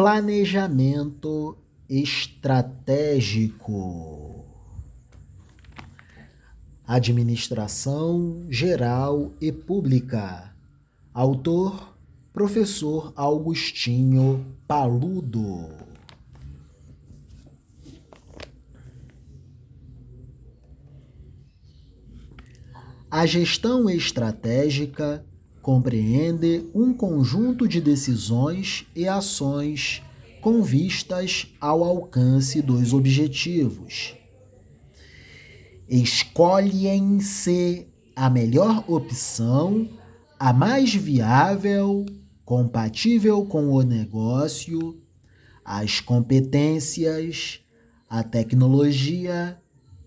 Planejamento estratégico. Administração Geral e Pública. Autor: Professor Augustinho Paludo. A gestão estratégica compreende um conjunto de decisões e ações com vistas ao alcance dos objetivos. Escolhem-se a melhor opção, a mais viável, compatível com o negócio, as competências, a tecnologia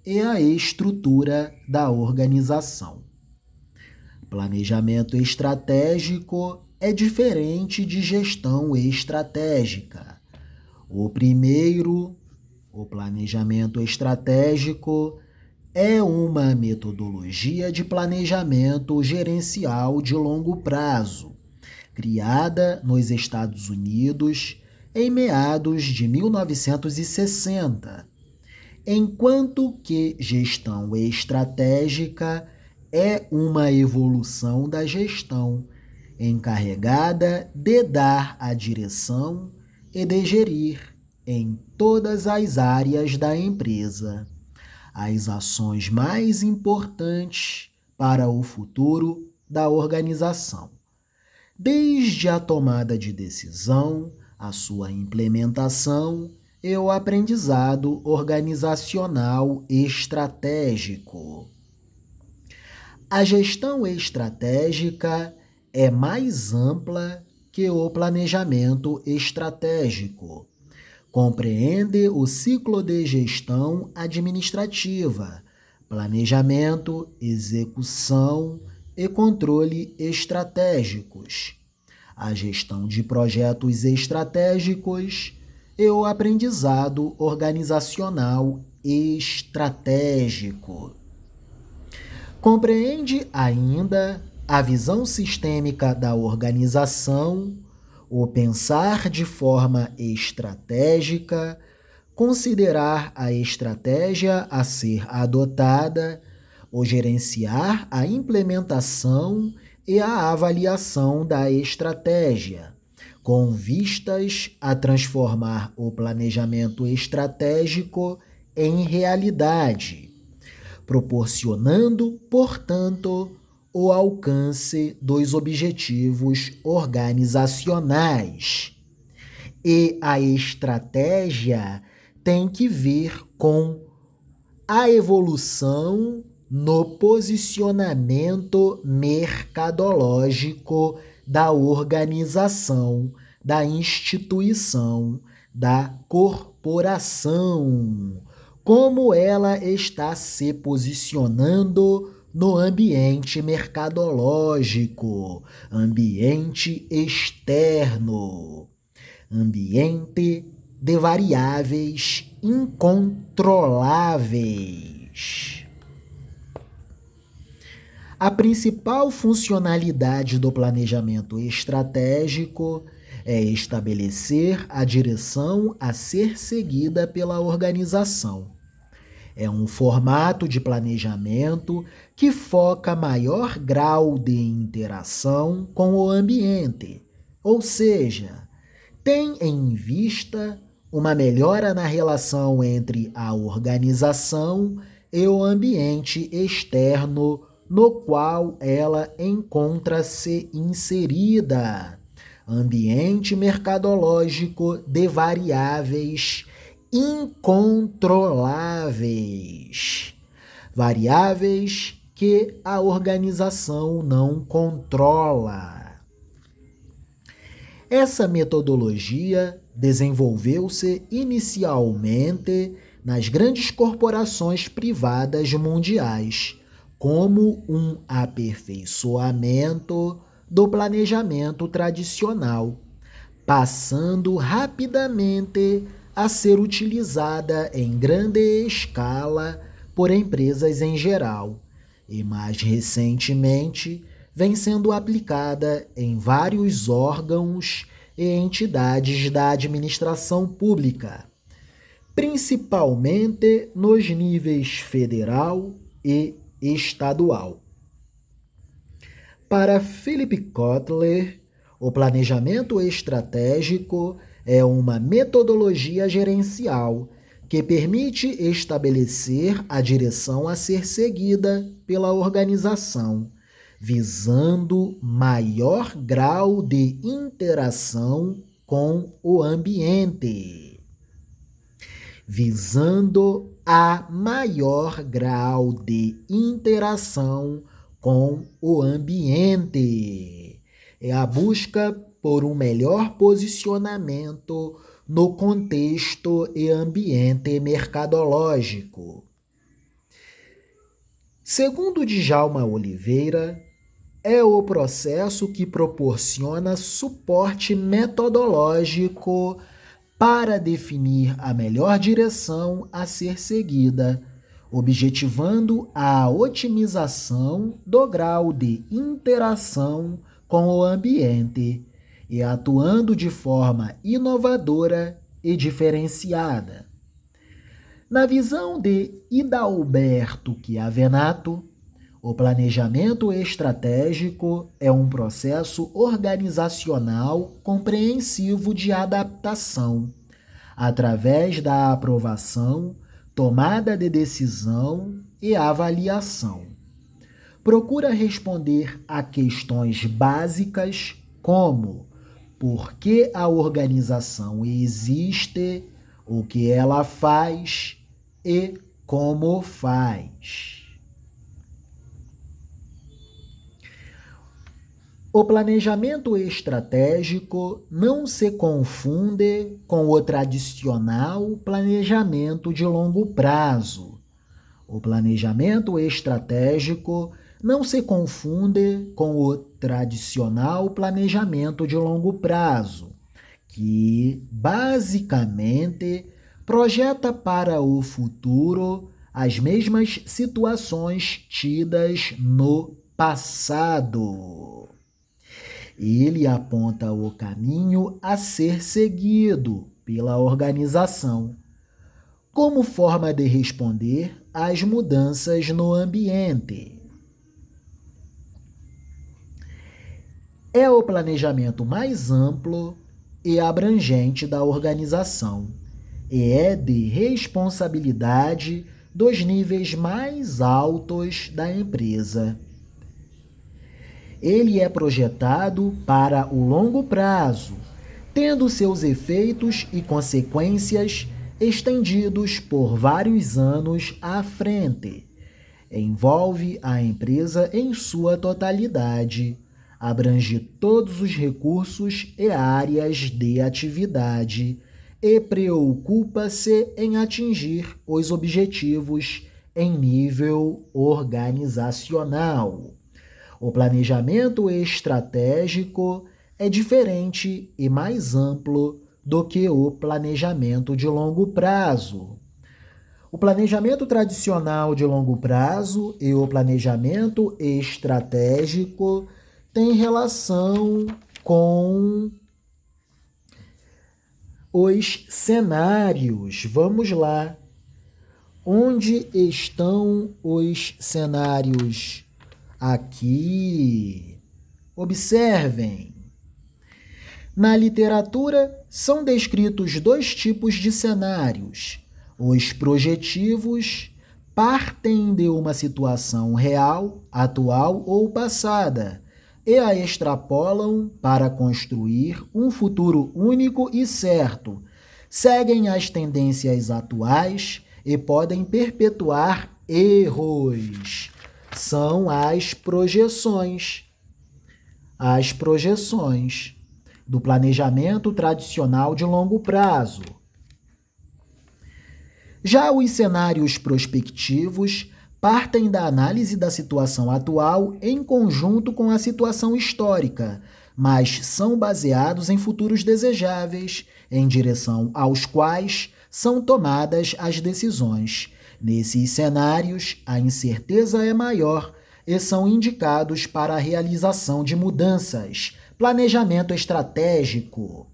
e a estrutura da organização. Planejamento estratégico é diferente de gestão estratégica. O planejamento estratégico, é uma metodologia de planejamento gerencial de longo prazo, criada nos Estados Unidos em meados de 1960, enquanto que gestão estratégica é uma evolução da gestão, encarregada de dar a direção e de gerir em todas as áreas da empresa as ações mais importantes para o futuro da organização, desde a tomada de decisão, a sua implementação e o aprendizado organizacional estratégico. A gestão estratégica é mais ampla que o planejamento estratégico. Compreende o ciclo de gestão administrativa, planejamento, execução e controle estratégicos, a gestão de projetos estratégicos e o aprendizado organizacional estratégico. Compreende ainda a visão sistêmica da organização, o pensar de forma estratégica, considerar a estratégia a ser adotada, o gerenciar a implementação e a avaliação da estratégia, com vistas a transformar o planejamento estratégico em realidade, proporcionando, portanto, o alcance dos objetivos organizacionais. E a estratégia tem que ver com a evolução no posicionamento mercadológico da organização, da instituição, da corporação. Como ela está se posicionando no ambiente mercadológico, ambiente externo, ambiente de variáveis incontroláveis. A principal funcionalidade do planejamento estratégico é estabelecer a direção a ser seguida pela organização. É um formato de planejamento que foca maior grau de interação com o ambiente, ou seja, tem em vista uma melhora na relação entre a organização e o ambiente externo no qual ela encontra-se inserida. Ambiente mercadológico de variáveis incontroláveis. Variáveis que a organização não controla. Essa metodologia desenvolveu-se inicialmente nas grandes corporações privadas mundiais, como um aperfeiçoamento do planejamento tradicional, passando rapidamente a ser utilizada em grande escala por empresas em geral, e mais recentemente vem sendo aplicada em vários órgãos e entidades da administração pública, principalmente nos níveis federal e estadual. Para Philip Kotler, o planejamento estratégico é uma metodologia gerencial que permite estabelecer a direção a ser seguida pela organização, visando maior grau de interação com o ambiente. Visando a maior grau de interação com o ambiente. É a busca por um melhor posicionamento no contexto e ambiente mercadológico. Segundo Djalma Oliveira, é o processo que proporciona suporte metodológico para definir a melhor direção a ser seguida, objetivando a otimização do grau de interação com o ambiente e atuando de forma inovadora e diferenciada. Na visão de Idalberto Chiavenato, o planejamento estratégico é um processo organizacional compreensivo de adaptação, através da aprovação, tomada de decisão e avaliação. Procura responder a questões básicas como: por que a organização existe, o que ela faz e como faz. O planejamento estratégico não se confunde com o tradicional planejamento de longo prazo. O planejamento estratégico não se confunde com o tradicional planejamento de longo prazo, que basicamente projeta para o futuro as mesmas situações tidas no passado. Ele aponta o caminho a ser seguido pela organização, como forma de responder às mudanças no ambiente. É o planejamento mais amplo e abrangente da organização e é de responsabilidade dos níveis mais altos da empresa. Ele é projetado para o longo prazo, tendo seus efeitos e consequências estendidos por vários anos à frente. Envolve a empresa em sua totalidade, abrange todos os recursos e áreas de atividade e preocupa-se em atingir os objetivos em nível organizacional. O planejamento estratégico é diferente e mais amplo do que o planejamento de longo prazo. O planejamento tradicional de longo prazo e o planejamento estratégico têm relação com os cenários. Vamos lá. Onde estão os cenários? Aqui. Observem. Na literatura, são descritos dois tipos de cenários. Os projetivos partem de uma situação real, atual ou passada e a extrapolam para construir um futuro único e certo. Seguem as tendências atuais e podem perpetuar erros. São as projeções. As projeções do planejamento tradicional de longo prazo. Já os cenários prospectivos partem da análise da situação atual em conjunto com a situação histórica, mas são baseados em futuros desejáveis, em direção aos quais são tomadas as decisões. Nesses cenários, a incerteza é maior e são indicados para a realização de mudanças, Planejamento estratégico.